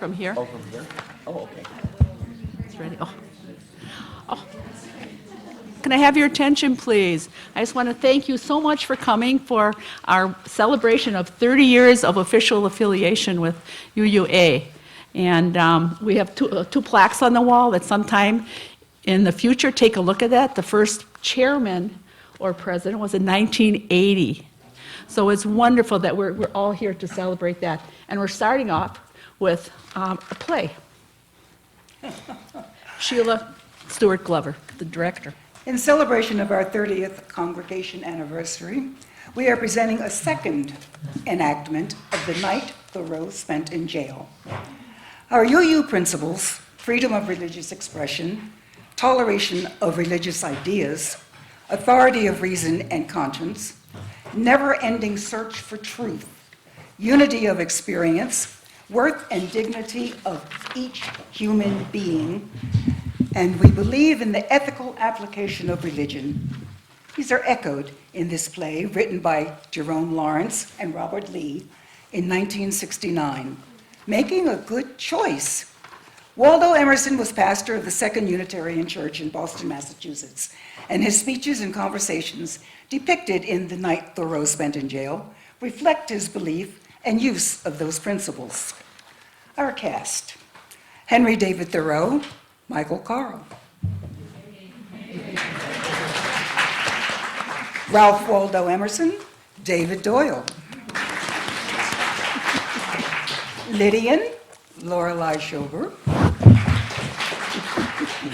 from here. Oh, from here? Oh, okay. It's ready. Oh. Can I have your attention, please? I just want to thank you so much for coming for our celebration of 30 years of official affiliation with UUA. And we have two plaques on the wall that sometime in the future, take a look at that. The first chairman or president was in 1980. So it's wonderful that we're all here to celebrate that. And we're starting off with a play. Sheila Stewart Glover, the director. In celebration of our 30th congregation anniversary, we are presenting a second enactment of the night Thoreau spent in jail. Our UU principles, freedom of religious expression, toleration of religious ideas, authority of reason and conscience, never-ending search for truth, unity of experience, worth and dignity of each human being, and we believe in the ethical application of religion. These are echoed in this play written by Jerome Lawrence and Robert Lee in 1969, making a good choice. Waldo Emerson was pastor of the Second Unitarian Church in Boston, Massachusetts, and his speeches and conversations depicted in The Night Thoreau Spent in Jail reflect his belief and use of those principles. Our cast: Henry David Thoreau, Michael Carl. Ralph Waldo Emerson, David Doyle. Lydian, Lorelei Schober.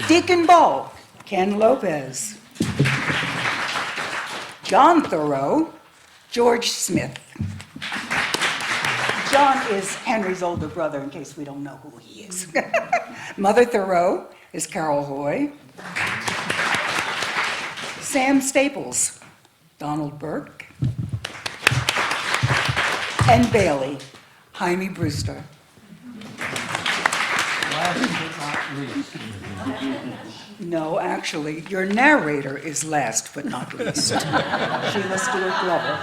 Deacon Ball, Ken Lopez. John Thoreau, George Smith. John is Henry's older brother, in case we don't know who he is. Mother Thoreau is Carol Hoy. Sam Staples, Donald Burke. And Bailey, Jaime Brewster. Last but not least. No, actually, your narrator is last but not least. Sheila Stewart Glover.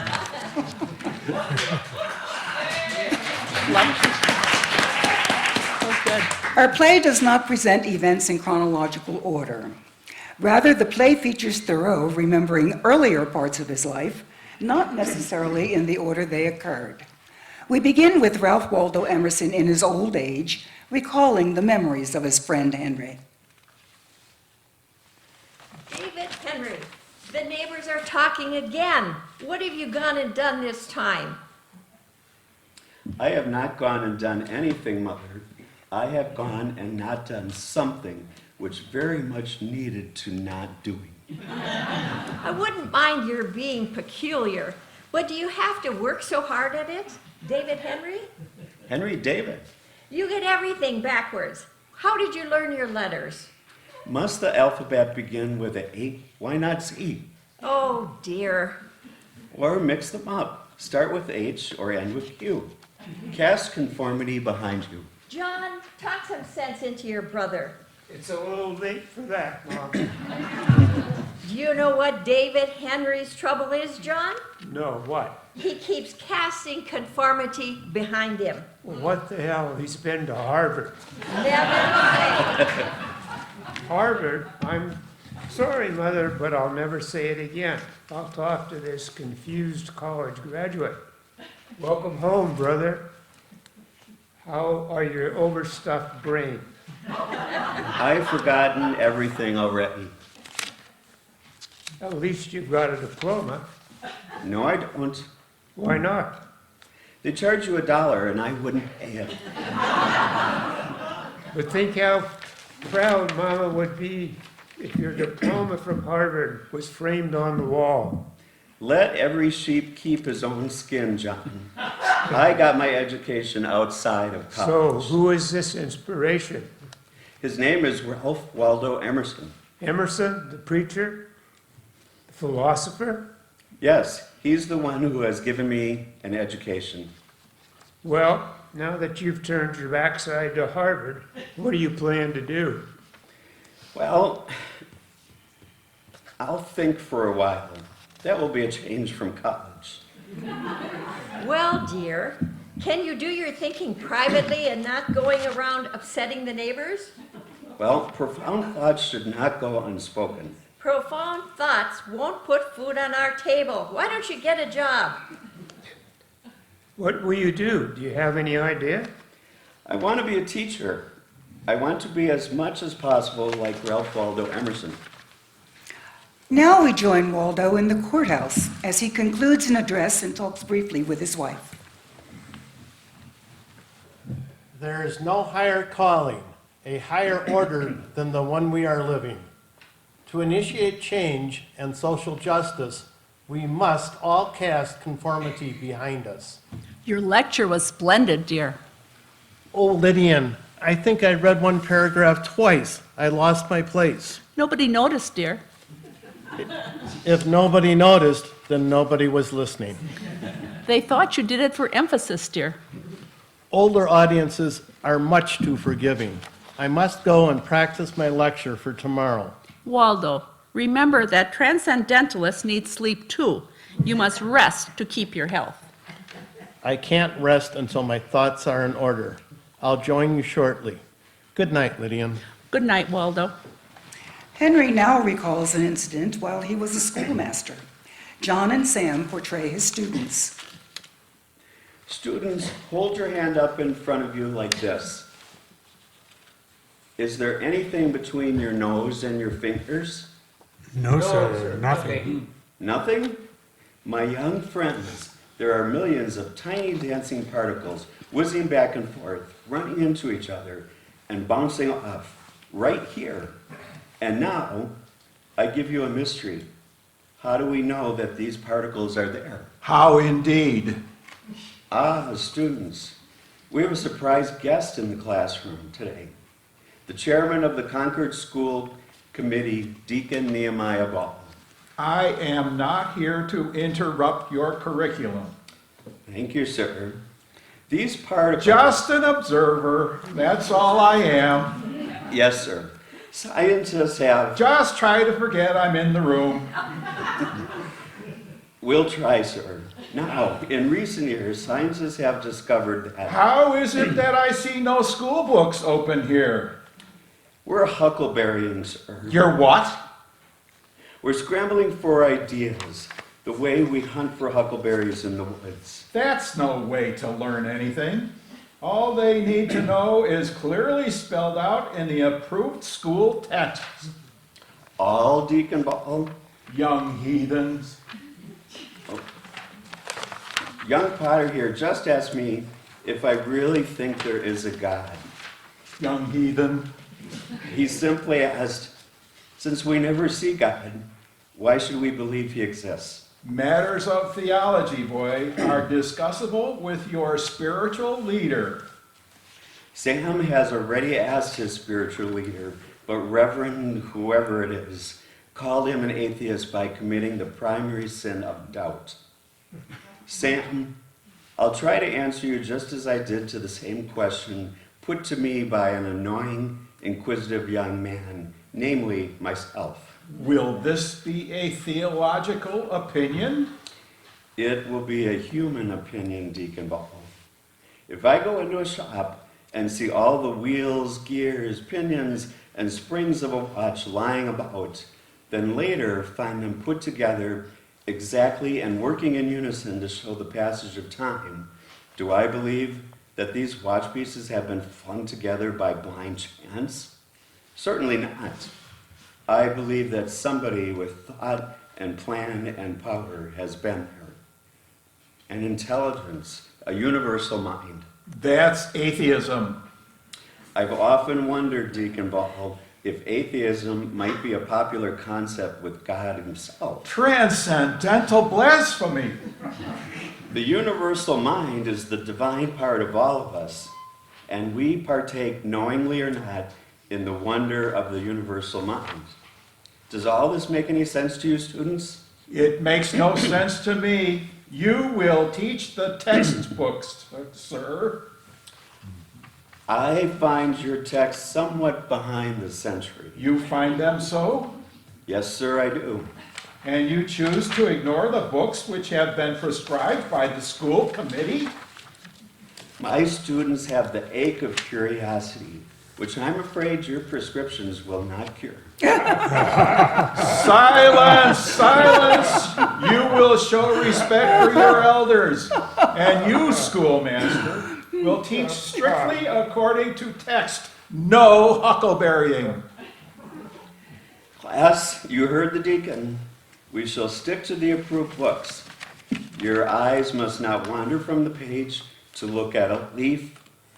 Our play does not present events in chronological order. Rather, the play features Thoreau remembering earlier parts of his life, not necessarily in the order they occurred. We begin with Ralph Waldo Emerson in his old age, recalling the memories of his friend Henry. David Henry, the neighbors are talking again. What have you gone and done this time? I have not gone and done anything, Mother. I have gone and not done something which very much needed to not doing. I wouldn't mind your being peculiar, but do you have to work so hard at it? David Henry? Henry David, You get everything backwards. How did you learn your letters? must the alphabet begin with a A? Why not C? Oh dear. Or mix them up. Start with H or end with Q. Cast conformity behind you. John, talk some sense into your brother. It's a little late for that, Mom. Do you know what David Henry's trouble is, John? No, what? He keeps casting conformity behind him. Well, what the hell? He's been to Harvard. Never mind. Harvard? I'm sorry, Mother, but I'll never say it again. I'll talk to this confused college graduate. Welcome home, brother. How are your overstuffed brain? I've forgotten everything already. At least you've got a diploma. No, I don't. Why not? They charge you $1 and I wouldn't pay it. But think how proud Mama would be if your diploma from Harvard was framed on the wall. Let every sheep keep his own skin, John. I got my education outside of So, college. who is this inspiration? His name is Ralph Waldo Emerson. Emerson, the preacher? The philosopher? Yes, he's the one who has given me an education. Well, now that you've turned your backside to Harvard, what do you plan to do? Well, I'll think for a while. That will be a change from college. Well, dear, Can you do your thinking privately and not going around upsetting the neighbors? Well, profound thoughts should not go unspoken. Profound thoughts won't put food on our table. Why don't you get a job? What will you do? Do you have any idea? I want to be a teacher. I want to be as much as possible like Ralph Waldo Emerson. Now we join Waldo in the courthouse as he concludes an address and talks briefly with his wife. There is no higher calling, a higher order than the one we are living. To initiate change and social justice, we must all cast conformity behind us. Your lecture was splendid, dear. Oh, Lydian, I think I read one paragraph twice. I lost my place. Nobody noticed, dear. If nobody noticed, then nobody was listening. They thought you did it for emphasis, dear. Older audiences are much too forgiving. I must go and practice my lecture for tomorrow. Waldo, remember that transcendentalists need sleep too. You must rest to keep your health. I can't rest until my thoughts are in order. I'll join you shortly. Good night, Lydian. Good night, Waldo. Henry now recalls an incident while he was a schoolmaster. John and Sam portray his students. Students, hold your hand up in front of you like this. Is there anything between your nose and your fingers? No, sir, nothing. Nothing? My young friends, there are millions of tiny dancing particles whizzing back and forth, running into each other, and bouncing off right here. And now, I give you a mystery. How do we know that these particles are there? How indeed? Ah, students, we have a surprise guest in the classroom today. The chairman of the Concord School Committee, Deacon Nehemiah Ball. I am not here to interrupt your curriculum. Thank you, sir. These particles... Just an observer, that's all I am. Yes, sir. Scientists have... Just try to forget I'm in the room. We'll try, sir. Now, in recent years, scientists have discovered that... How is it that I see no school books open here? We're huckleberrying, sir. You're what? We're scrambling for ideas, the way we hunt for huckleberries in the woods. That's no way to learn anything. All they need to know is clearly spelled out in the approved school texts. All, Deacon Ball? Young heathens. Young Potter here just asked me if I really think there is a God. Young heathen. He simply asked, since we never see God, why should we believe he exists? Matters of theology, boy, are discussable with your spiritual leader. Sam has already asked his spiritual leader, but Reverend whoever it is called him an atheist by committing the primary sin of doubt. Sam, I'll try to answer you just as I did to the same question put to me by an annoying, inquisitive young man, namely myself. Will this be a theological opinion? It will be a human opinion, Deacon Ball. If I go into a shop and see all the wheels, gears, pinions, and springs of a watch lying about, then later find them put together exactly and working in unison to show the passage of time, do I believe that these watch pieces have been flung together by blind chance? Certainly not. I believe that somebody with thought and plan and power has been there. An intelligence, a universal mind. That's atheism. I've often wondered, Deacon Ball, if atheism might be a popular concept with God himself. Transcendental blasphemy. The universal mind is the divine part of all of us, and we partake, knowingly or not, in the wonder of the universal mind. Does all this make any sense to you, students? It makes no sense to me. You will teach the textbooks, sir. I find your text somewhat behind the century. You find them so? Yes, sir, I do. And you choose to ignore the books which have been prescribed by the school committee? My students have the ache of curiosity, which I'm afraid your prescriptions will not cure. Silence, silence! You will show respect for your elders. And you, schoolmaster, will teach strictly according to text. No huckleberrying. Class, you heard the deacon. We shall stick to the approved books. Your eyes must not wander from the page to look at a leaf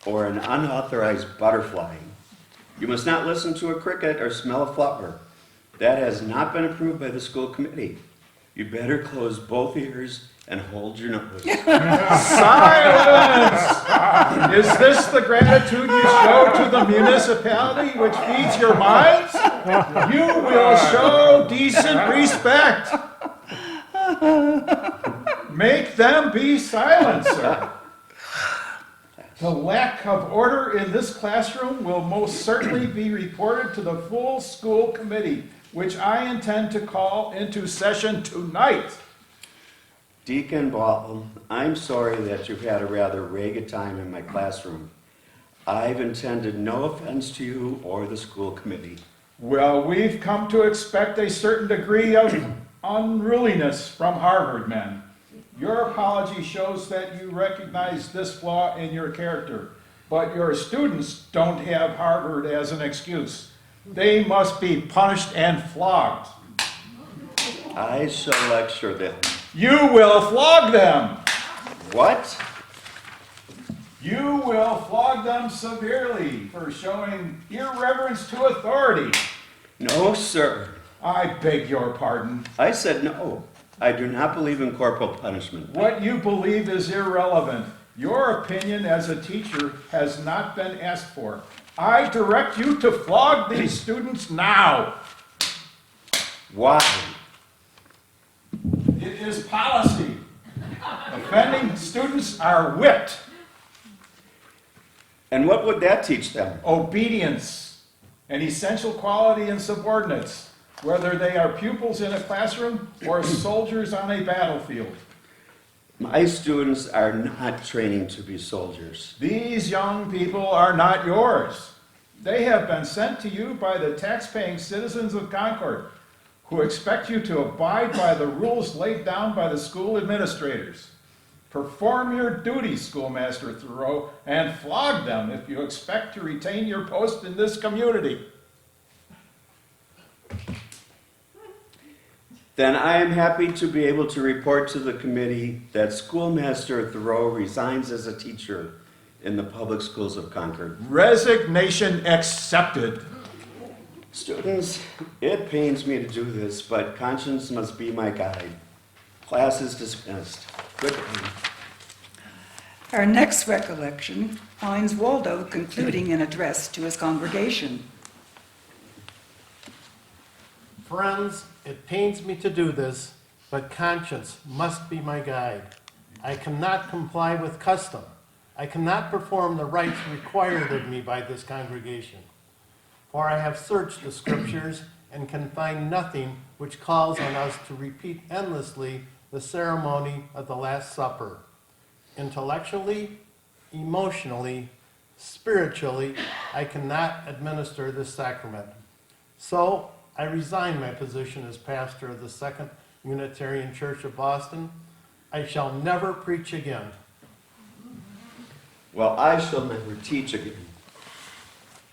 or an unauthorized butterfly. You must not listen to a cricket or smell a flower. That has not been approved by the school committee. You better close both ears and hold your nose. Silence! Is this the gratitude you show to the municipality which feeds your minds? You will show decent respect. Make them be silent, sir. The lack of order in this classroom will most certainly be reported to the full school committee, which I intend to call into session tonight. Deacon Ball, I'm sorry that you've had a rather ragged time in my classroom. I've intended no offense to you or the school committee. Well, we've come to expect a certain degree of unruliness from Harvard men. Your apology shows that you recognize this flaw in your character, but your students don't have Harvard as an excuse. They must be punished and flogged. I shall lecture them. You will flog them. What? You will flog them severely for showing irreverence to authority. No, sir. I beg your pardon. I said no. I do not believe in corporal punishment. What you believe is irrelevant. Your opinion as a teacher has not been asked for. I direct you to flog these students now. Why? It is policy. Offending students are whipped. And what would that teach them? Obedience, an essential quality in subordinates, whether they are pupils in a classroom or soldiers on a battlefield. My students are not training to be soldiers. These young people are not yours. They have been sent to you by the tax-paying citizens of Concord, who expect you to abide by the rules laid down by the school administrators. Perform your duties, Schoolmaster Thoreau, and flog them if you expect to retain your post in this community. Then I am happy to be able to report to the committee that Schoolmaster Thoreau resigns as a teacher in the public schools of Concord. Resignation accepted. Students, it pains me to do this, but conscience must be my guide. Class is dismissed. Good day. Our next recollection finds Waldo concluding an address to his congregation. Friends, it pains me to do this, but conscience must be my guide. I cannot comply with custom. I cannot perform the rites required of me by this congregation. For I have searched the scriptures and can find nothing which calls on us to repeat endlessly the ceremony of the Last Supper. Intellectually, emotionally, spiritually, I cannot administer this sacrament. So I resign my position as pastor of the Second Unitarian Church of Boston. I shall never preach again. Well, I shall never teach again.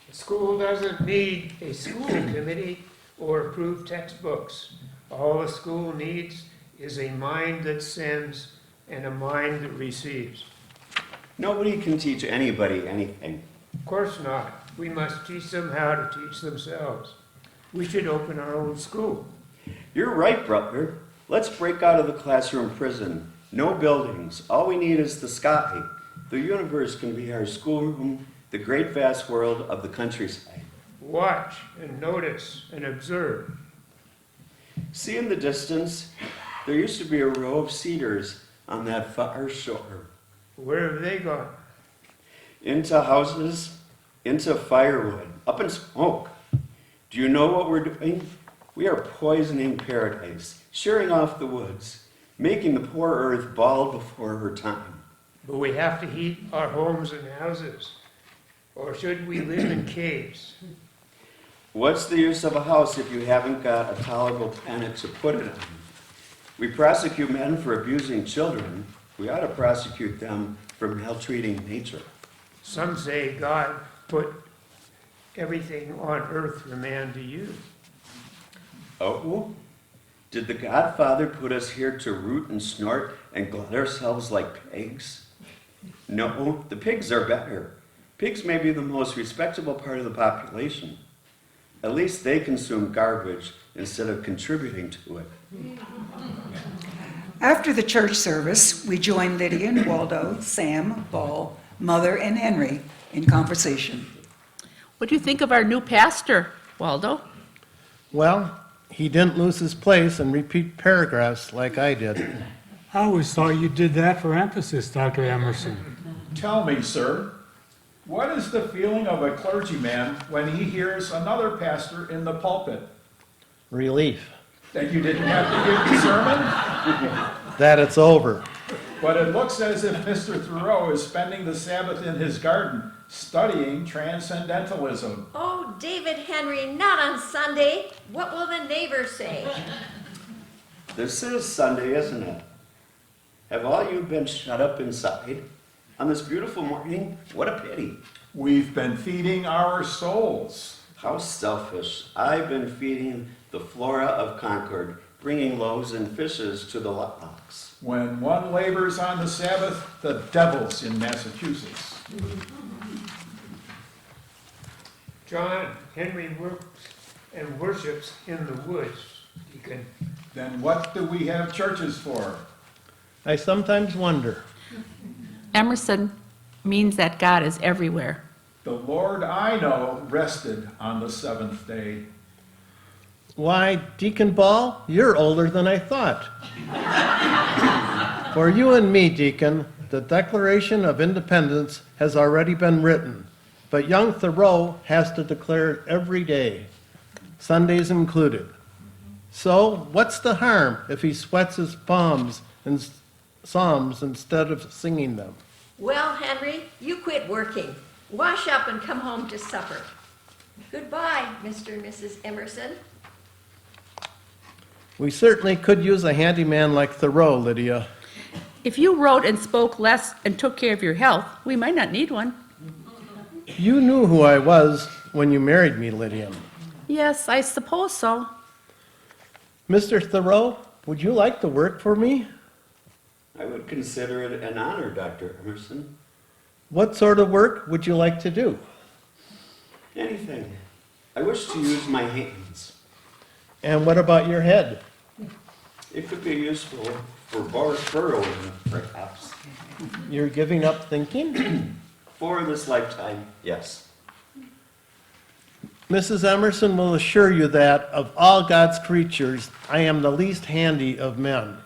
The school doesn't need a school committee or approved textbooks. All the school needs is a mind that sends and a mind that receives. Nobody can teach anybody anything. Of course not. We must teach them how to teach themselves. We should open our own school. You're right, brother. Let's break out of the classroom prison. No buildings. All we need is the sky. The universe can be our schoolroom, the great vast world of the countryside. Watch and notice and observe. See in the distance, there used to be a row of cedars on that far shore. Where have they gone? Into houses, into firewood, up in smoke. Do you know what we're doing? We are poisoning paradise, shearing off the woods, making the poor earth bald before her time. but we have to heat our homes and houses. Or should we live in caves? What's the use of a house if you haven't got a tolerable planet to put it on? We prosecute men for abusing children. We ought to prosecute them for maltreating nature. Some say God put everything on earth for man to use. Oh? Did the Godfather put us here to root and snort and glut ourselves like pigs? No, the pigs are better. Pigs may be the most respectable part of the population. At least they consume garbage instead of contributing to it. After the church service, we join Lydia and Waldo, Sam, Paul, Mother, and Henry in conversation. What do you think of our new pastor, Waldo? Well, he didn't lose his place and repeat paragraphs like I did. I always thought you did that for emphasis, Dr. Emerson. Tell me, sir, what is the feeling of a clergyman when he hears another pastor in the pulpit? Relief. That you didn't have to give the sermon? That it's over. But it looks as if Mr. Thoreau is spending the Sabbath in his garden studying transcendentalism. Oh, David Henry, not on Sunday. What will the neighbors say? This is Sunday, isn't it? Have all you been shut up inside on this beautiful morning? What a pity. We've been feeding our souls. How selfish. I've been feeding the flora of Concord, bringing loaves and fishes to the locks. When one labors on the Sabbath, the devil's in Massachusetts. John Henry works and worships in the woods. Deacon. Then what do we have churches for? I sometimes wonder. Emerson means that God is everywhere. The Lord I know rested on the seventh day. Why, Deacon Ball, you're older than I thought. For you and me, Deacon, the Declaration of Independence has already been written, but young Thoreau has to declare it every day, Sundays included. So, what's the harm if he sweats his palms in psalms instead of singing them? Well, Henry, you quit working. Wash up and come home to supper. Goodbye, Mr. and Mrs. Emerson. We certainly could use a handyman like Thoreau, Lydia. If you wrote and spoke less and took care of your health, we might not need one. You knew who I was when you married me, Lydia. Yes, I suppose so. Mr. Thoreau, would you like to work for me? I would consider it an honor, Dr. Emerson. What sort of work would you like to do? Anything. I wish to use my hands. And what about your head? It could be useful for burrowing, perhaps. You're giving up thinking? For this lifetime, yes. Mrs. Emerson will assure you that, of all God's creatures, I am the least handy of men.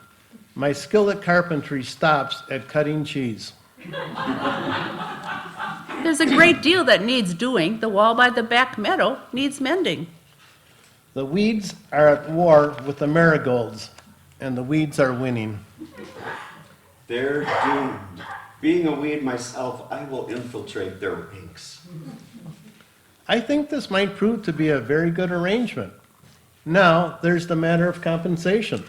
My skill at carpentry stops at cutting cheese. There's a great deal that needs doing. The wall by the back meadow needs mending. The weeds are at war with the marigolds, and the weeds are winning. They're doomed. Being a weed myself, I will infiltrate their ranks. I think this might prove to be a very good arrangement. Now, there's the matter of compensation.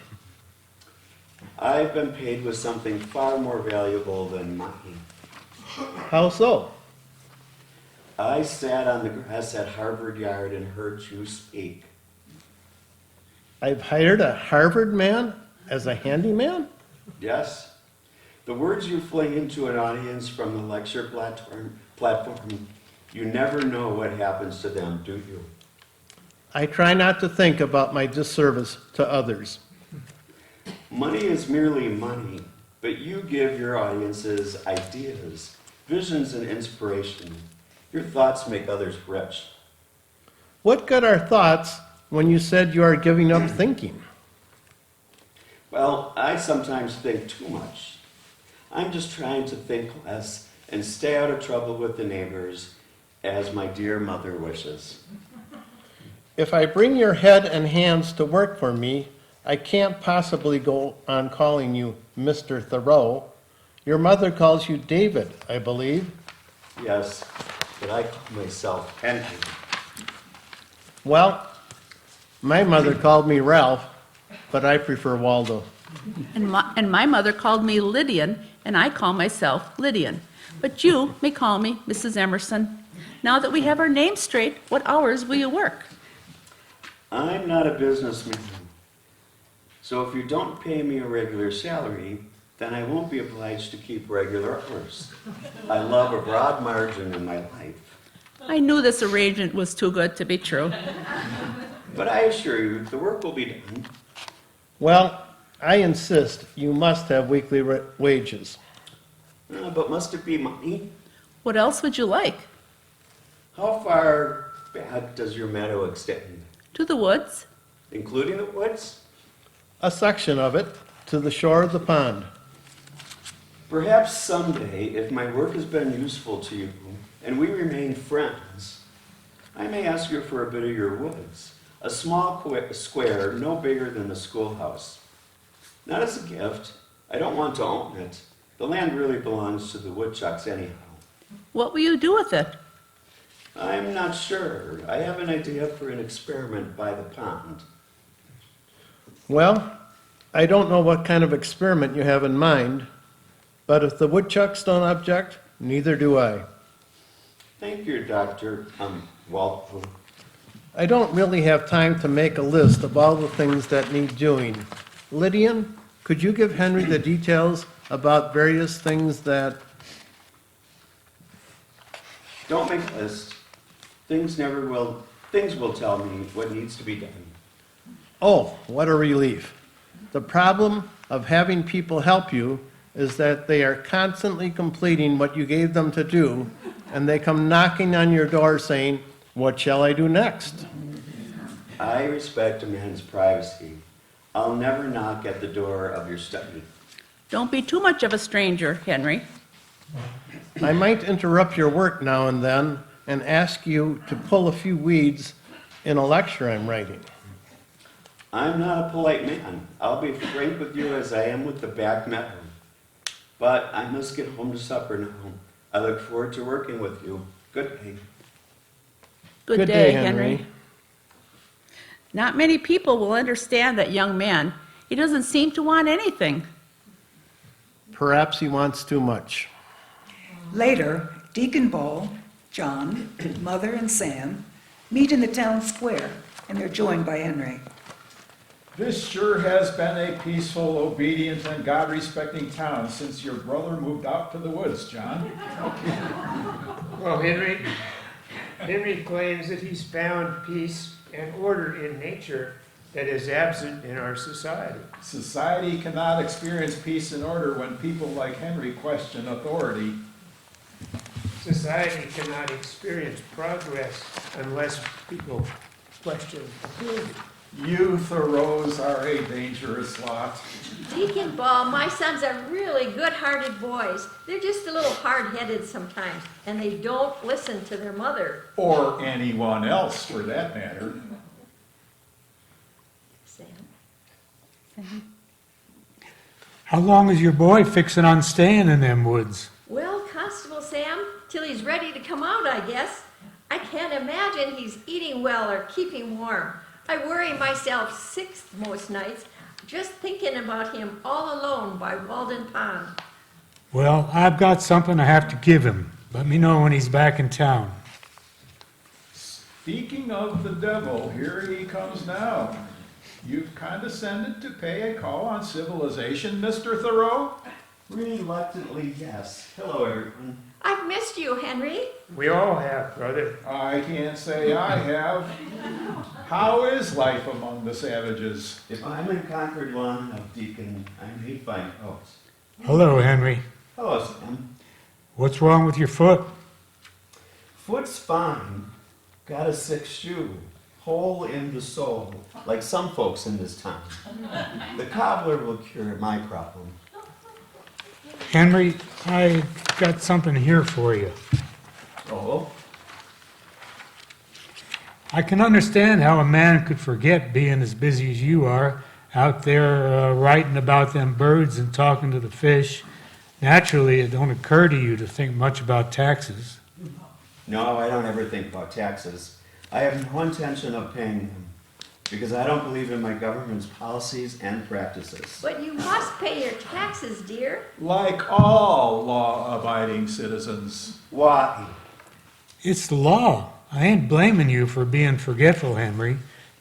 I've been paid with something far more valuable than money. How so? I sat on the grass at Harvard Yard and heard you speak. I've hired a Harvard man as a handyman? Yes? The words you fling into an audience from the lecture platform, you never know what happens to them, do you? I try not to think about my disservice to others. Money is merely money, but you give your audiences ideas, visions, and inspiration. Your thoughts make others rich. What good are thoughts when you said you are giving up thinking? Well, I sometimes think too much. I'm just trying to think less and stay out of trouble with the neighbors, as my dear mother wishes. If I bring your head and hands to work for me, I can't possibly go on calling you Mr. Thoreau. Your mother calls you David, I believe. Yes, but I call myself Henry. Well, my mother called me Ralph, but I prefer Waldo. And my mother called me Lydian, and I call myself Lydian. But you may call me Mrs. Emerson. Now that we have our names straight, what hours will you work? I'm not a businessman. So if you don't pay me a regular salary, then I won't be obliged to keep regular hours. I love a broad margin in my life. I knew this arrangement was too good to be true. But I assure you, the work will be done. Well, I insist you must have weekly wages. But must it be money? What else would you like? How far back does your meadow extend? To the woods? Including the woods? A section of it to the shore of the pond. Perhaps someday, if my work has been useful to you and we remain friends, I may ask you for a bit of your woods. A small square no bigger than the schoolhouse. Not as a gift. I don't want to own it. The land really belongs to the woodchucks anyhow. What will you do with it? I'm not sure. I have an idea for an experiment by the pond. Well, I don't know what kind of experiment you have in mind, but if the woodchucks don't object, neither do I. Thank you, Dr. Walpole. I don't really have time to make a list of all the things that need doing. Lydian, could you give Henry the details about various things that... Don't make a list. Things will tell me what needs to be done. Oh, what a relief. The problem of having people help you is that they are constantly completing what you gave them to do, and they come knocking on your door saying, "What shall I do next?" I respect a man's privacy. I'll never knock at the door of your study. Don't be too much of a stranger, Henry. I might interrupt your work now and then and ask you to pull a few weeds in a lecture I'm writing. I'm not a polite man. I'll be frank with you as I am with the back meadow. But I must get home to supper now. I look forward to working with you. Good day. Good day, Henry. Not many people will understand that young man. He doesn't seem to want anything. Perhaps he wants too much. Later, Deacon Ball, John, Mother, and Sam meet in the town square, and they're joined by Henry. This sure has been a peaceful, obedient, and God-respecting town since your brother moved out to the woods, John. Well, Henry claims that he's found peace and order in nature that is absent in our society. Society cannot experience peace and order when people like Henry question authority. Society cannot experience progress unless people question authority. You Thoreaus are a dangerous lot. Deacon Ball, my sons are really good-hearted boys. They're just a little hard-headed sometimes, and they don't listen to their mother. Or anyone else, for that matter. Sam? How long is your boy fixing on staying in them woods? Well, Constable Sam, till he's ready to come out, I guess. I can't imagine he's eating well or keeping warm. I worry myself sick most nights just thinking about him all alone by Walden Pond. Well, I've got something I have to give him. Let me know when he's back in town. Speaking of the devil, here he comes now. You've condescended to pay a call on civilization, Mr. Thoreau? Reluctantly, yes. Hello, everyone. I've missed you, Henry. We all have, brother. I can't say I have. How is life among the savages? If I'm in Concord long enough, Deacon, I may find out. Hello, Henry. Hello, Sam. What's wrong with your foot? Foot's fine. Got a sick shoe. Hole in the sole, like some folks in this town. The cobbler will cure my problem. Henry, I got something here for you. Oh? I can understand how a man could forget being as busy as you are, out there writing about them birds and talking to the fish. Naturally, it don't occur to you to think much about taxes. No, I don't ever think about taxes. I have no intention of paying them because I don't believe in my government's policies and practices. But you must pay your taxes, dear. Like all law-abiding citizens. Why? It's the law. I ain't blaming you for being forgetful, Henry. It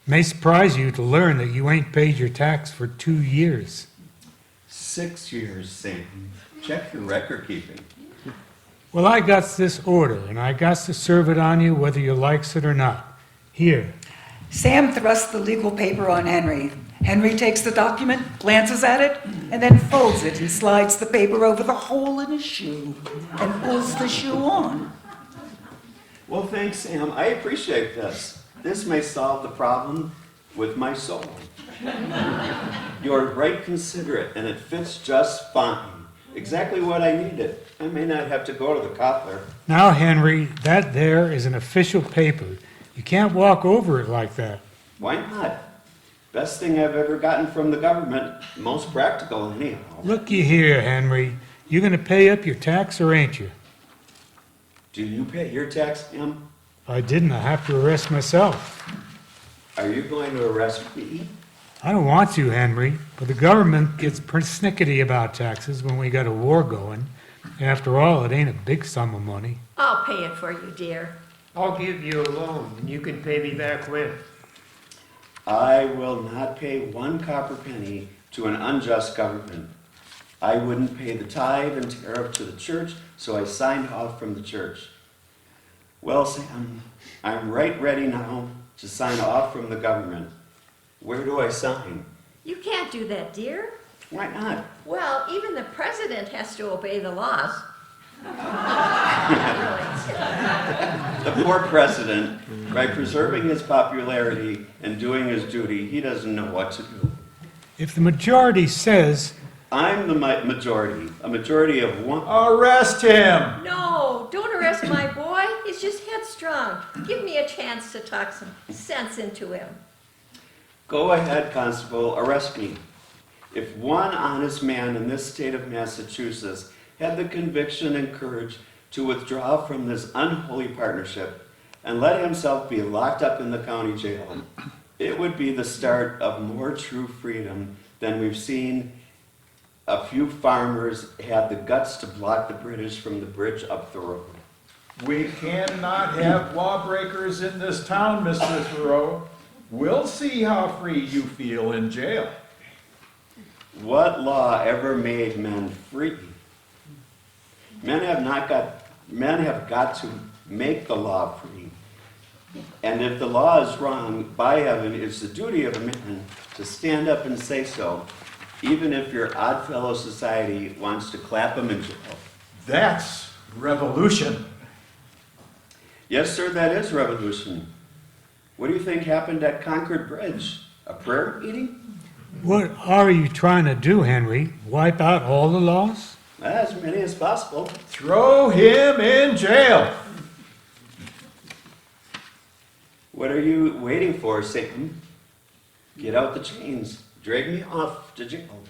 may surprise you to learn that you ain't paid your tax for 2 years. 6 years, Sam. Check your record keeping. Well, I got this order, and I got to serve it on you whether you likes it or not. Here. Sam thrusts the legal paper on Henry. Henry takes the document, glances at it, and then folds it and slides the paper over the hole in his shoe and pulls the shoe on. Well, thanks, Sam. I appreciate this. This may solve the problem with my soul. You're right considerate, and it fits just fine. Exactly what I needed. I may not have to go to the cobbler. Now, Henry, that there is an official paper. You can't walk over it like that. Why not? Best thing I've ever gotten from the government. Most practical, anyhow. Looky here, Henry. You gonna pay up your tax or ain't you? Do you pay your tax, Sam? If I didn't, I'd have to arrest myself. Are you going to arrest me? I don't want to, Henry, but the government gets persnickety about taxes when we got a war going. After all, it ain't a big sum of money. I'll pay it for you, dear. I'll give you a loan, and you can pay me back when. I will not pay 1 copper penny to an unjust government. I wouldn't pay the tithe and tariff to the church, so I signed off from the church. Well, Sam, I'm right ready now to sign off from the government. Where do I sign? You can't do that, dear. Why not? Well, even the president has to obey the laws. The poor president, by preserving his popularity and doing his duty, he doesn't know what to do. If the majority says, I'm the majority, a majority of 1. Arrest him! No, don't arrest my boy. He's just headstrong. Give me a chance to talk some sense into him. Go ahead, Constable, arrest me. If one honest man in this state of Massachusetts had the conviction and courage to withdraw from this unholy partnership and let himself be locked up in the county jail, it would be the start of more true freedom than we've seen. A few farmers had the guts to block the British from the bridge up the road. We cannot have lawbreakers in this town, Mr. Thoreau. We'll see how free you feel in jail. What law ever made men free? Men have got to make the law free. And if the law is wrong, by heaven, it's the duty of a man to stand up and say so, even if your oddfellow society wants to clap him in jail. That's revolution. Yes, sir, that is revolution. What do you think happened at Concord Bridge? A prayer meeting? what are you trying to do, Henry? Wipe out all the laws? As many as possible. Throw him in jail. What are you waiting for, Satan? Get out the chains. Drag me off to jail.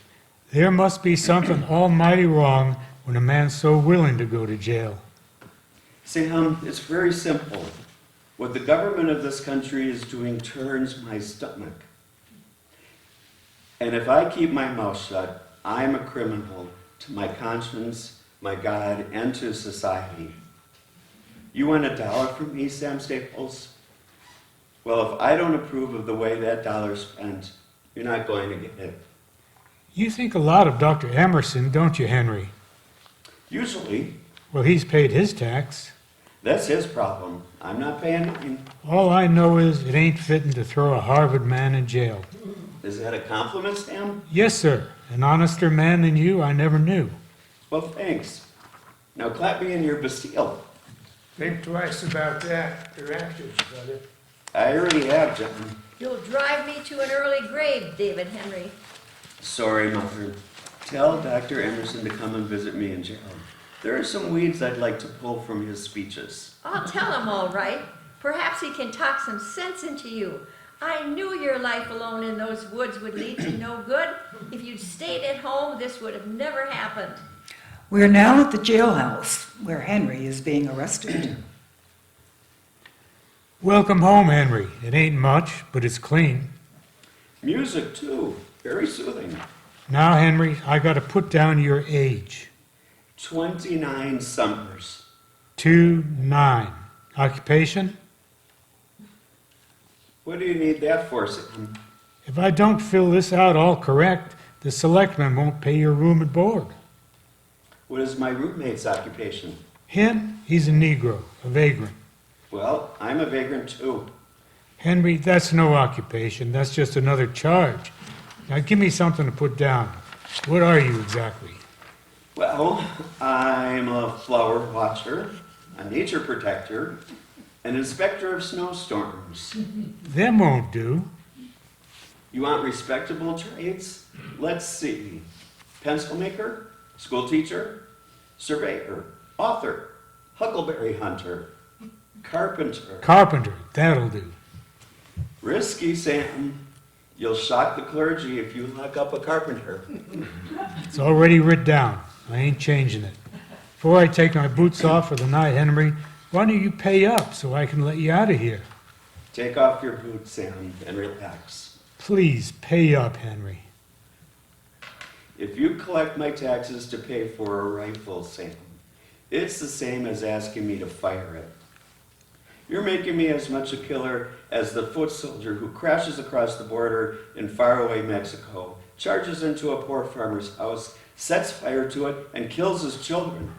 There must be something almighty wrong when a man's so willing to go to jail. Sam, it's very simple. What the government of this country is doing turns my stomach. And if I keep my mouth shut, I'm a criminal to my conscience, my God, and to society. You want $1 from me, Sam Staples? Well, if I don't approve of the way that dollar's spent, you're not going to get it. You think a lot of Dr. Emerson, don't you, Henry? Usually, Well, he's paid his tax. that's his problem. I'm not paying mine. All I know is it ain't fitting to throw a Harvard man in jail. Is that a compliment, Sam? Yes, sir. An honester man than you I never knew. Well, thanks. Now clap me in your Bastille. Think twice about that. Your actions, brother. I already have, John. You'll drive me to an early grave, David Henry. Sorry, Mother. Tell Dr. Emerson to come and visit me in jail. There are some weeds I'd like to pull from his speeches. I'll tell him all right. Perhaps he can talk some sense into you. I knew your life alone in those woods would lead to no good. If you'd stayed at home, this would have never happened. We are now at the jailhouse where Henry is being arrested. Welcome home, Henry. It ain't much, but it's clean. Music, too. Very soothing. Now, Henry, I gotta put down your age. 29 summers. 29. Occupation? What do you need that for, Sam? If I don't fill this out all correct, the selectmen won't pay your room and board. What is my roommate's occupation? Him, he's a Negro, a vagrant. Well, I'm a vagrant, too. Henry, that's no occupation. That's just another charge. Now give me something to put down. What are you exactly? Well, I'm a flower watcher, a nature protector, an inspector of snowstorms. Them won't do. You want respectable trades? Let's see. Pencil maker, school teacher, surveyor, author, huckleberry hunter, carpenter. Carpenter, that'll do. Risky, Sam. You'll shock the clergy if you lock up a carpenter. It's already writ down. I ain't changing it. Before I take my boots off for the night, Henry, why don't you pay up so I can let you out of here? Take off your boots, Sam, and relax. Please, pay up, Henry. If you collect my taxes to pay for a rifle, Sam, it's the same as asking me to fire it. You're making me as much a killer as the foot soldier who crashes across the border in faraway Mexico, charges into a poor farmer's house, sets fire to it, and kills his children.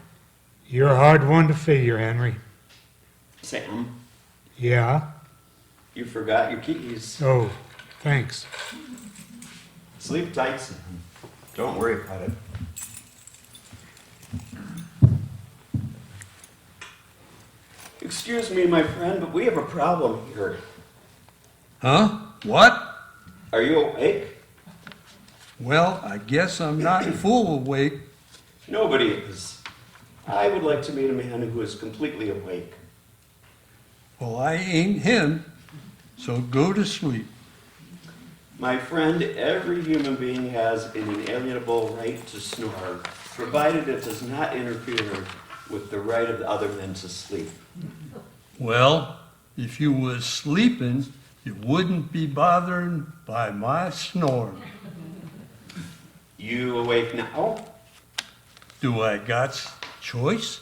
You're a hard one to figure, Henry. Sam, Yeah? you forgot your keys. Oh, thanks. Sleep tight, Sam. Don't worry about it. Excuse me, my friend, but we have a problem here. Huh? What? Are you awake? Well, I guess I'm not full awake. Nobody is. I would like to meet a man who is completely awake. Well, I ain't him, so go to sleep. My friend, every human being has an inalienable right to snore, provided it does not interfere with the right of the other men to sleep. Well, if you was sleeping, you wouldn't be bothered by my snoring. You awake now? Do I got choice?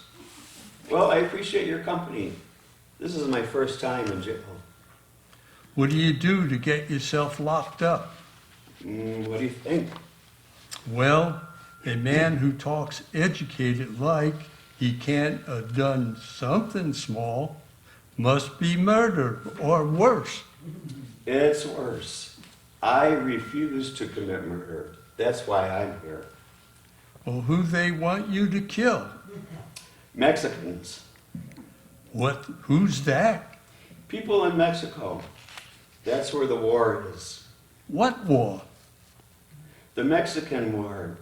Well, I appreciate your company. This is my first time in jail. What do you do to get yourself locked up? What do you think? Well, a man who talks educated like he can't have done something small must be murdered or worse. It's worse. I refuse to commit murder. That's why I'm here. Well, who they want you to kill? Mexicans. What? Who's that? People in Mexico. That's where the war is. What war? The Mexican War.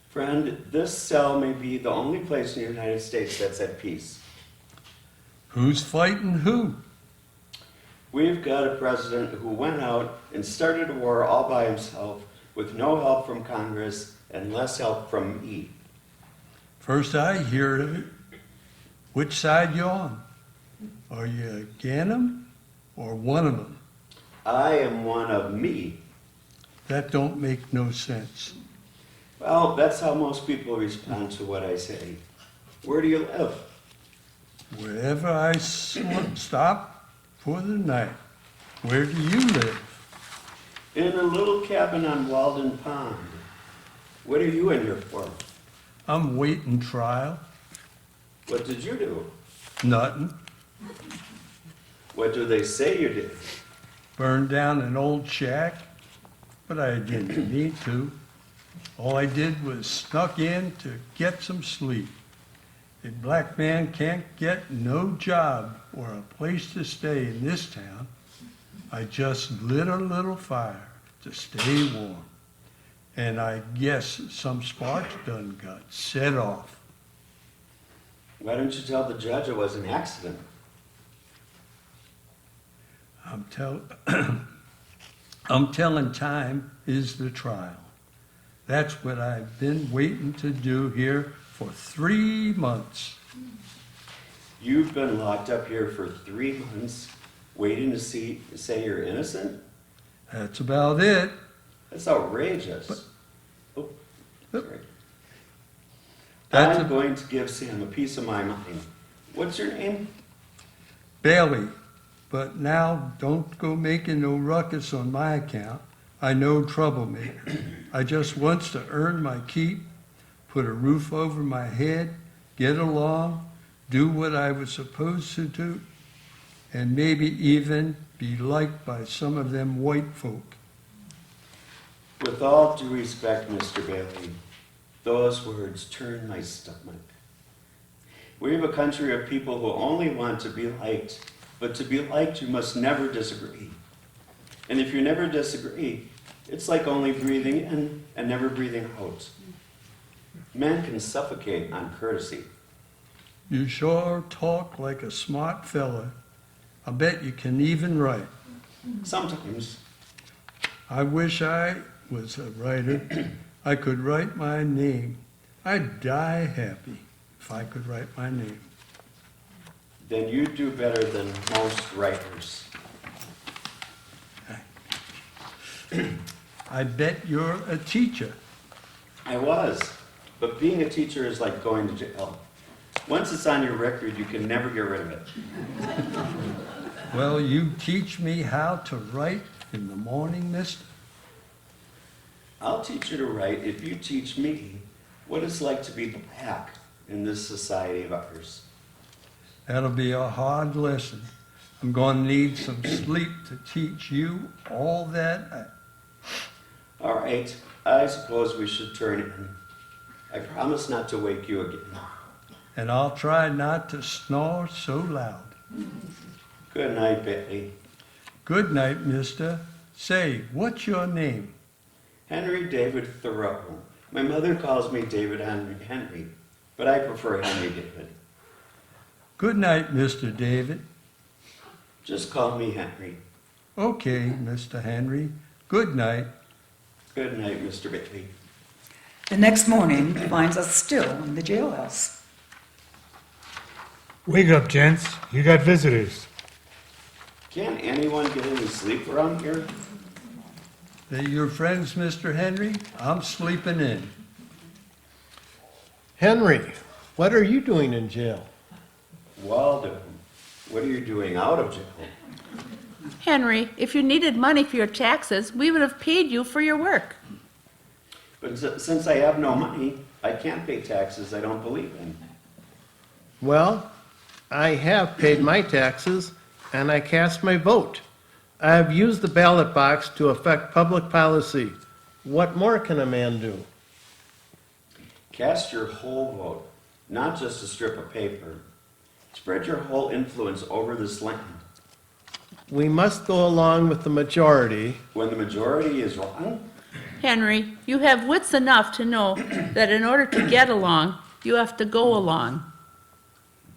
Friend, this cell may be the only place in the United States that's at peace. Who's fighting who? We've got a president who went out and started a war all by himself with no help from Congress and less help from me. First I hear of it. Which side you on? Are you against 'em or one of 'em? I am one of me. That don't make no sense. Well, that's how most people respond to what I say. Where do you live? Wherever I stop for the night. Where do you live? In a little cabin on Walden Pond. What are you in here for? I'm waiting trial. What did you do? Nothing. What do they say you did? Burned down an old shack, but I didn't need to. All I did was snuck in to get some sleep. A black man can't get no job or a place to stay in this town. I just lit a little fire to stay warm. And I guess some sparks done got set off. Why don't you tell the judge it was an accident? I'm telling time is the trial. That's what I've been waiting to do here for 3 months. You've been locked up here for 3 months, waiting to say you're innocent? That's about it. That's outrageous. Oh, But- sorry. That's I'm a- going to give Sam a piece of my mind. What's your name? Bailey, but now don't go making no ruckus on my account. I no troublemaker. I just wants to earn my keep, put a roof over my head, get along, do what I was supposed to do, and maybe even be liked by some of them white folk. With all due respect, Mr. Bailey, those words turn my stomach. We have a country of people who only want to be liked, but to be liked, you must never disagree. And if you never disagree, it's like only breathing in and never breathing out. Man can suffocate on courtesy. You sure talk like a smart fella. I bet you can even write. Sometimes. I wish I was a writer. I could write my name. I'd die happy if I could write my name. Then you do better than most writers. I bet you're a teacher. I was, but being a teacher is like going to jail. Once it's on your record, you can never get rid of it. Well, you teach me how to write in the morning, mister? I'll teach you to write if you teach me what it's like to be black in this society of ours. That'll be a hard lesson. I'm going to need some sleep to teach you all that. All right, I suppose we should turn in. I promise not to wake you again. And I'll try not to snore so loud. Good night, Bailey. Good night, mister. Say, what's your name? Henry David Thoreau. My mother calls me David Henry, but I prefer Henry David. Good night, Mr. David. Just call me Henry. Okay, Mr. Henry. Good night. Good night, Mr. Bailey. The next morning finds us still in the jailhouse. Wake up, gents. You got visitors. Can't anyone get any sleep around here? They your friends, Mr. Henry? I'm sleeping in. Henry, what are you doing in jail? Waldo, what are you doing out of jail? Henry, if you needed money for your taxes, we would have paid you for your work. But since I have no money, I can't pay taxes I don't believe in. Well, I have paid my taxes and I cast my vote. I have used the ballot box to affect public policy. What more can a man do? Cast your whole vote, not just a strip of paper. Spread your whole influence over this land. We must go along with the majority. When the majority is wrong, Henry, you have wits enough to know that in order to get along, you have to go along.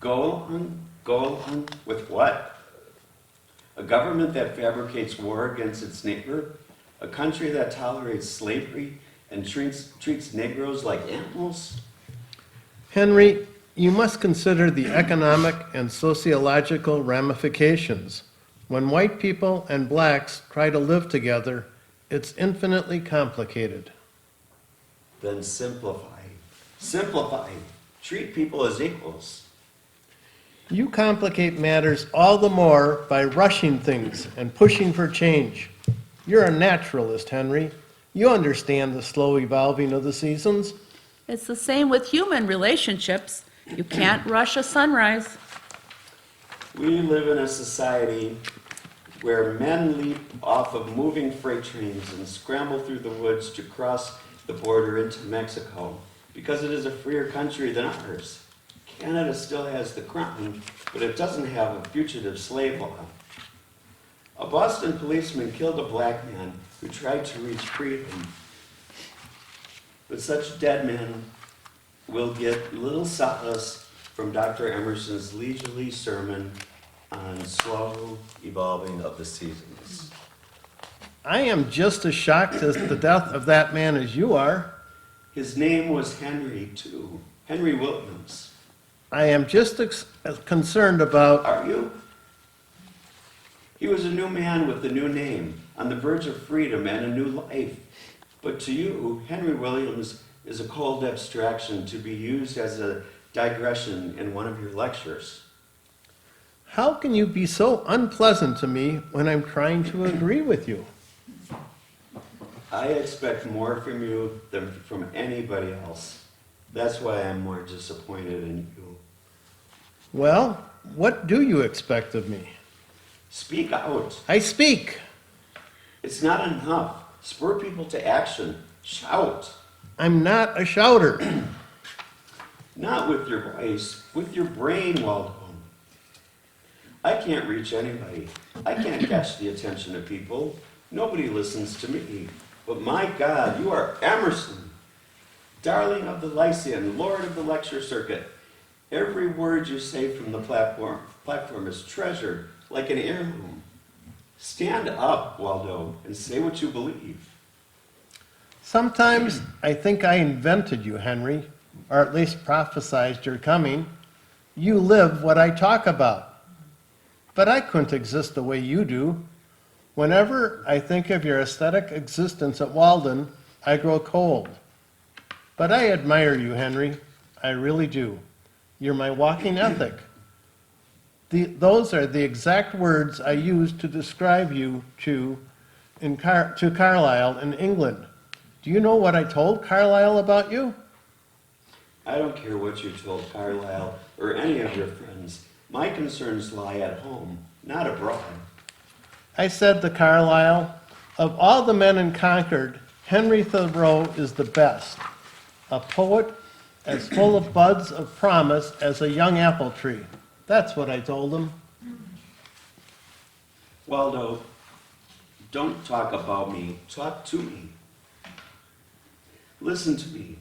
go along with what? A government that fabricates war against its neighbor? A country that tolerates slavery and treats Negroes like animals? Henry, you must consider the economic and sociological ramifications. When white people and blacks try to live together, it's infinitely complicated. Then simplify. Simplify. Treat people as equals. You complicate matters all the more by rushing things and pushing for change. You're a naturalist, Henry. You understand the slow evolving of the seasons. It's the same with human relationships. You can't rush a sunrise. We live in a society where men leap off of moving freight trains and scramble through the woods to cross the border into Mexico because it is a freer country than ours. Canada still has the crown, but it doesn't have a fugitive slave law. A Boston policeman killed a black man who tried to reach freedom. But such dead men will get little solace from Dr. Emerson's leisurely sermon on slow evolving of the seasons. I am just as shocked at the death of that man as you are. His name was Henry, too. Henry Williams. I am just concerned about, Are you? He was a new man with a new name, on the verge of freedom and a new life. But to you, Henry Williams is a cold abstraction to be used as a digression in one of your lectures. how can you be so unpleasant to me when I'm trying to agree with you? I expect more from you than from anybody else. That's why I'm more disappointed in you. Well, what do you expect of me? Speak out. I speak. It's not enough. Spur people to action. Shout. I'm not a shouter. Not with your voice, with your brain, Waldo. I can't reach anybody. I can't catch the attention of people. Nobody listens to me. But my God, you are Emerson, darling of the Lyceum, Lord of the lecture circuit. Every word you say from the platform is treasured like an heirloom. Stand up, Waldo, and say what you believe. Sometimes I think I invented you, Henry, or at least prophesized your coming. You live what I talk about. But I couldn't exist the way you do. Whenever I think of your aesthetic existence at Walden, I grow cold. But I admire you, Henry. I really do. You're my walking ethic. Those are the exact words I used to describe you to Carlisle in England. Do you know what I told Carlisle about you? I don't care what you told Carlisle or any of your friends. My concerns lie at home, not abroad. I said to Carlisle, of all the men in Concord, Henry Thoreau is the best. A poet as full of buds of promise as a young apple tree. That's what I told him. Waldo, don't talk about me, talk to me. Listen to me.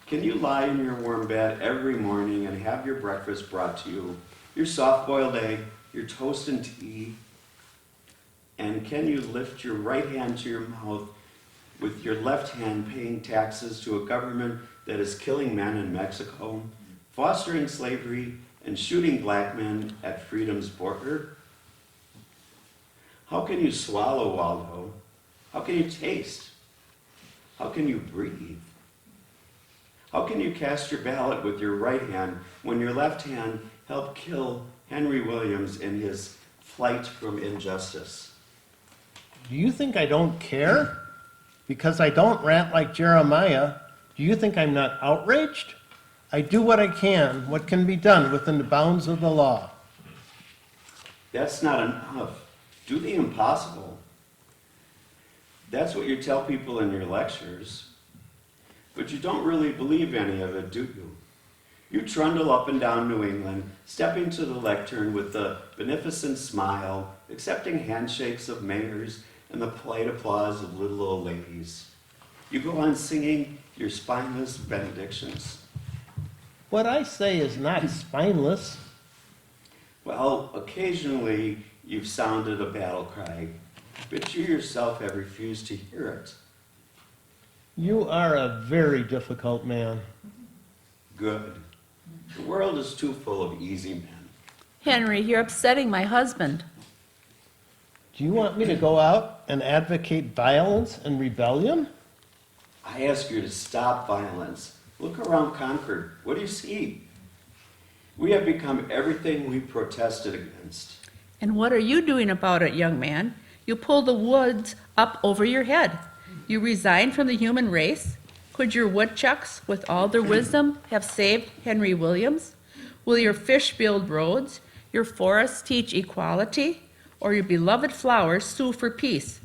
Can you lie in your warm bed every morning and have your breakfast brought to you, your soft-boiled egg, your toast and tea? And can you lift your right hand to your mouth with your left hand paying taxes to a government that is killing men in Mexico, fostering slavery, and shooting black men at freedom's border? How can you swallow, Waldo? How can you taste? How can you breathe? How can you cast your ballot with your right hand when your left hand helped kill Henry Williams in his flight from injustice? Do you think I don't care? Because I don't rant like Jeremiah, do you think I'm not outraged? I do what I can, what can be done within the bounds of the law. That's not enough. Do the impossible. That's what you tell people in your lectures. But you don't really believe any of it, do you? You trundle up and down New England, stepping to the lectern with a beneficent smile, accepting handshakes of mayors and the polite applause of little old ladies. You go on singing your spineless benedictions. What I say is not spineless. Well, occasionally you've sounded a battle cry, but you yourself have refused to hear it. You are a very difficult man. Good. The world is too full of easy men. Henry, you're upsetting my husband. Do you want me to go out and advocate violence and rebellion? I ask you to stop violence. Look around Concord. What do you see? We have become everything we protested against. And what are you doing about it, young man? You pull the woods up over your head. You resign from the human race? Could your woodchucks, with all their wisdom, have saved Henry Williams? Will your fish build roads, your forests teach equality, or your beloved flowers sue for peace?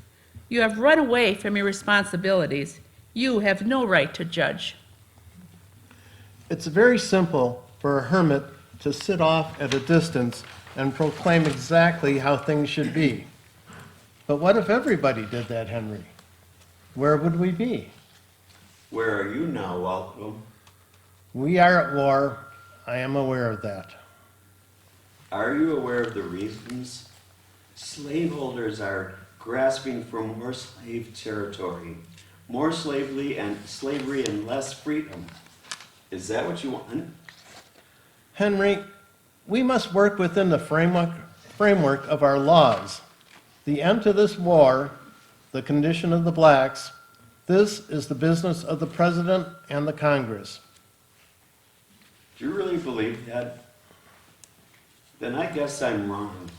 You have run away from your responsibilities. You have no right to judge. It's very simple for a hermit to sit off at a distance and proclaim exactly how things should be. But what if everybody did that, Henry? Where would we be? Where are you now, Waldo? We are at war. I am aware of that. Are you aware of the reasons? Slaveholders are grasping for more slave territory, more slavery and less freedom. Is that what you want? Henry, we must work within the framework of our laws. The end to this war, the condition of the blacks, this is the business of the President and the Congress. Do you really believe that? Then I guess I'm wrong.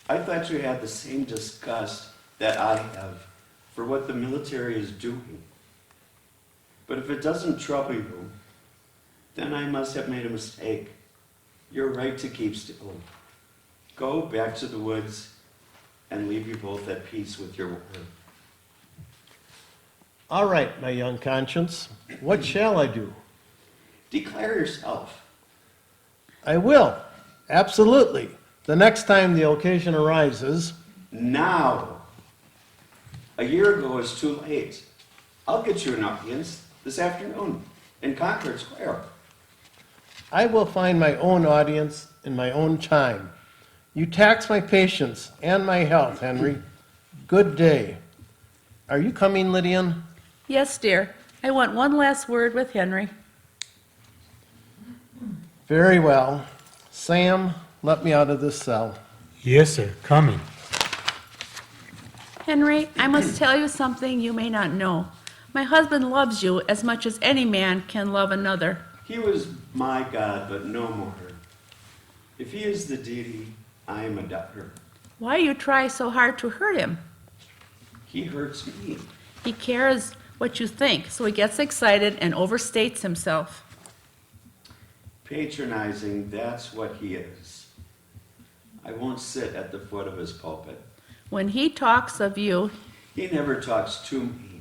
I thought you had the same disgust that I have for what the military is doing. But if it doesn't trouble you, then I must have made a mistake. You're right to keep still. Go back to the woods and leave you both at peace with your word. All right, my young conscience, what shall I do? Declare yourself. I will, absolutely. The next time the occasion arises, Now. A year ago is too late. I'll get you an audience this afternoon in Concord Square. I will find my own audience in my own time. You tax my patience and my health, Henry. Good day. Are you coming, Lydian? Yes, dear. I want one last word with Henry. Very well. Sam, let me out of this cell. Yes, sir, coming. Henry, I must tell you something you may not know. My husband loves you as much as any man can love another. He was my God, but no more. If he is the deity, I am a debtor. Why you try so hard to hurt him? He hurts me. He cares what you think, so he gets excited and overstates himself. Patronizing, that's what he is. I won't sit at the foot of his pulpit. When he talks of you, He never talks to me.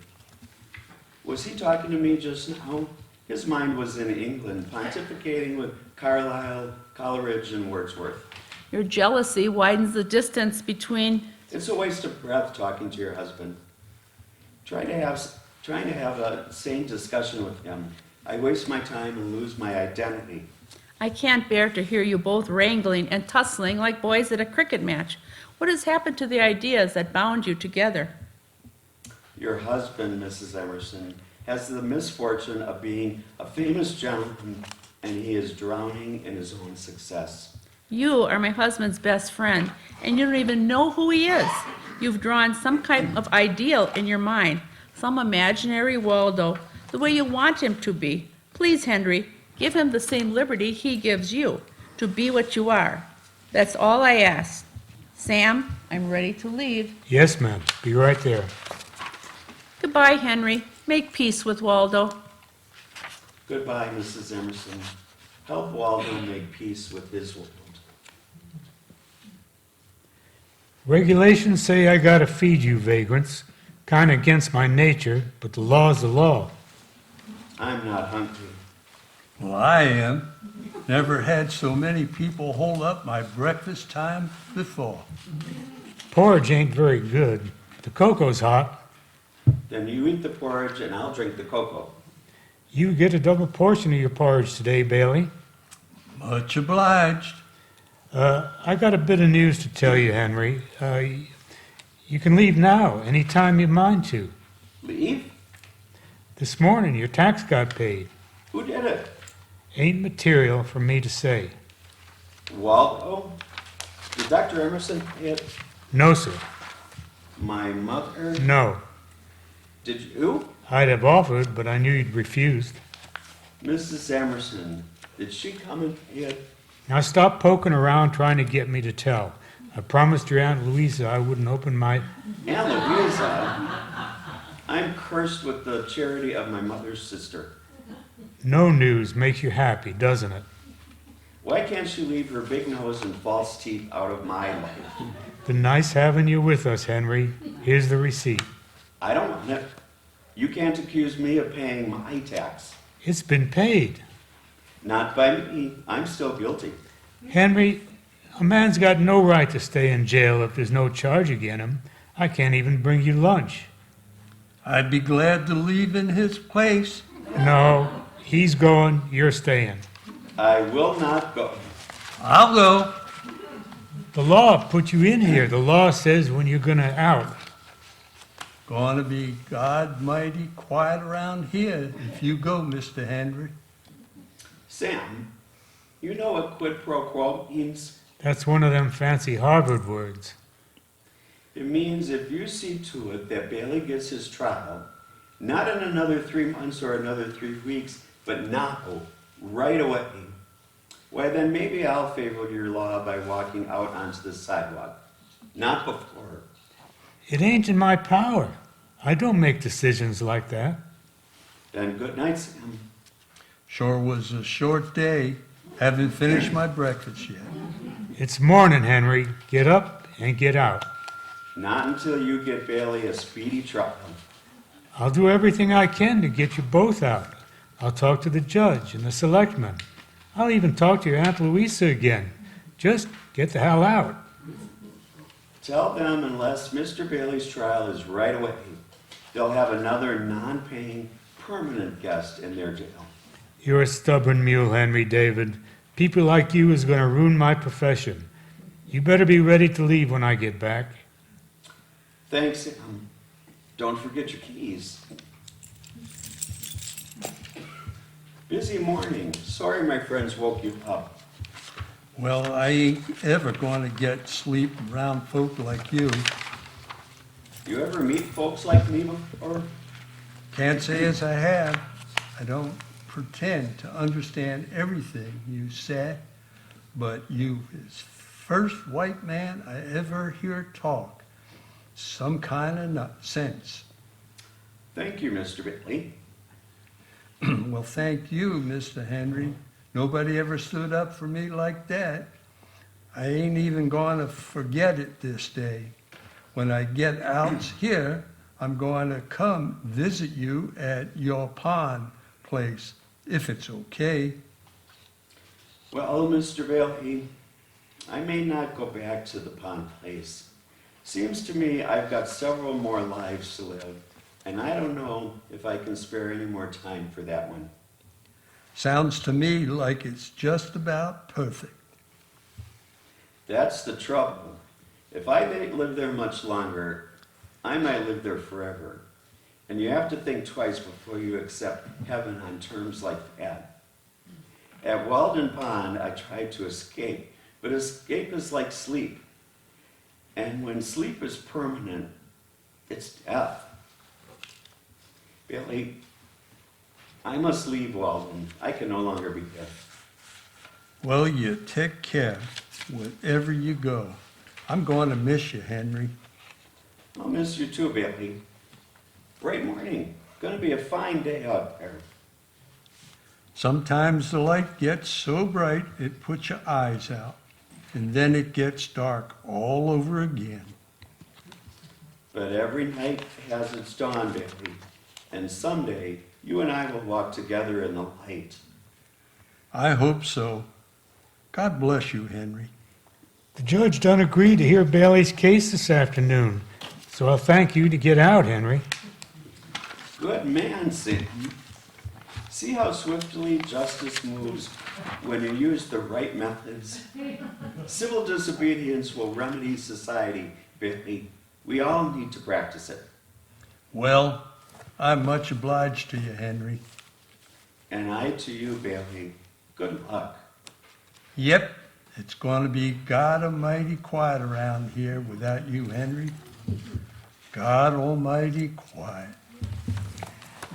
Was he talking to me just now? His mind was in England, pontificating with Carlyle, Coleridge, and Wordsworth. your jealousy widens the distance between. It's a waste of breath talking to your husband. Trying to have a sane discussion with him. I waste my time and lose my identity. I can't bear to hear you both wrangling and tussling like boys at a cricket match. What has happened to the ideas that bound you together? Your husband, Mrs. Emerson, has the misfortune of being a famous gentleman, and he is drowning in his own success. You are my husband's best friend, and you don't even know who he is. You've drawn some kind of ideal in your mind, some imaginary Waldo, the way you want him to be. Please, Henry, give him the same liberty he gives you, to be what you are. That's all I ask. Sam, I'm ready to leave. Yes, ma'am, be right there. Goodbye, Henry. Make peace with Waldo. Goodbye, Mrs. Emerson. Help Waldo make peace with his world. Regulations say I gotta feed you vagrants. Kinda against my nature, but the law's the law. I'm not hungry. Well, I am. Never had so many people hold up my breakfast time before. Porridge ain't very good. The cocoa's hot. Then you eat the porridge and I'll drink the cocoa. You get a double portion of your porridge today, Bailey. Much obliged. I got a bit of news to tell you, Henry. You can leave now, anytime you mind to. Leave? This morning, your tax got paid. Who did it? Ain't material for me to say. Waldo? Did Dr. Emerson pay it? No, sir. My mother? No. Did you? I'd have offered, but I knew you'd refused. Mrs. Emerson, did she come and pay it? Now stop poking around trying to get me to tell. I promised your Aunt Louisa I wouldn't open my... Aunt Louisa? I'm cursed with the charity of my mother's sister. No news makes you happy, doesn't it? Why can't she leave her big nose and false teeth out of my life? Been nice having you with us, Henry. Here's the receipt. I don't want it. You can't accuse me of paying my tax. It's been paid. Not by me. I'm still guilty. Henry, a man's got no right to stay in jail if there's no charge against him. I can't even bring you lunch. I'd be glad to leave in his place. No, he's going, you're staying. I will not go. I'll go. The law put you in here. The law says when you're gonna out. Gonna be God mighty quiet around here if you go, Mr. Henry. Sam, you know what quid pro quo means? That's one of them fancy Harvard words. It means if you see to it that Bailey gets his trial, not in another 3 months or another 3 weeks, but now, right away, why then maybe I'll favor your law by walking out onto the sidewalk. Not before. It ain't in my power. I don't make decisions like that. Then good night, Sam. Sure was a short day. Haven't finished my breakfast yet. It's morning, Henry. Get up and get out. Not until you get Bailey a speedy trial. I'll do everything I can to get you both out. I'll talk to the judge and the selectmen. I'll even talk to your Aunt Louisa again. Just get the hell out. Tell them unless Mr. Bailey's trial is right away, they'll have another non-paying permanent guest in their jail. You're a stubborn mule, Henry David. People like you is going to ruin my profession. You better be ready to leave when I get back. Thanks, Sam. Don't forget your keys. Busy morning. Sorry my friends woke you up. Well, I ain't ever gonna get sleep around folk like you. You ever meet folks like me before? Can't say as I have. I don't pretend to understand everything you said, but you is first white man I ever hear talk some kind of sense. Thank you, Mr. Bailey. Well, thank you, Mr. Henry. Nobody ever stood up for me like that. I ain't even gonna forget it this day. When I get out here, I'm going to come visit you at your pond place, if it's okay. Well, Mr. Bailey, I may not go back to the pond place. Seems to me I've got several more lives to live, and I don't know if I can spare any more time for that one. Sounds to me like it's just about perfect. That's the trouble. If I didn't live there much longer, I might live there forever. And you have to think twice before you accept heaven on terms like that. At Walden Pond, I tried to escape, but escape is like sleep. And when sleep is permanent, it's death. Billy, I must leave Walden. I can no longer be here. Well, you take care wherever you go. I'm going to miss you, Henry. I'll miss you too, Billy. Bright morning. Gonna be a fine day out there. Sometimes the light gets so bright it puts your eyes out, and then it gets dark all over again. But every night has its dawn, Billy. And someday, you and I will walk together in the light. I hope so. God bless you, Henry. The judge done agree to hear Bailey's case this afternoon, so I'll thank you to get out, Henry. Good man, Sam. See how swiftly justice moves when you use the right methods? Civil disobedience will remedy society, Billy. We all need to practice it. Well, I'm much obliged to you, Henry. And I to you, Bailey. Good luck. Yep, it's going to be God Almighty quiet around here without you, Henry. God Almighty quiet.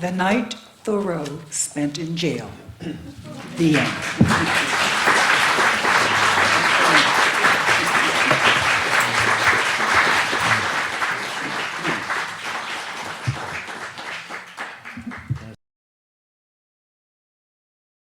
The night Thoreau spent in jail. The end.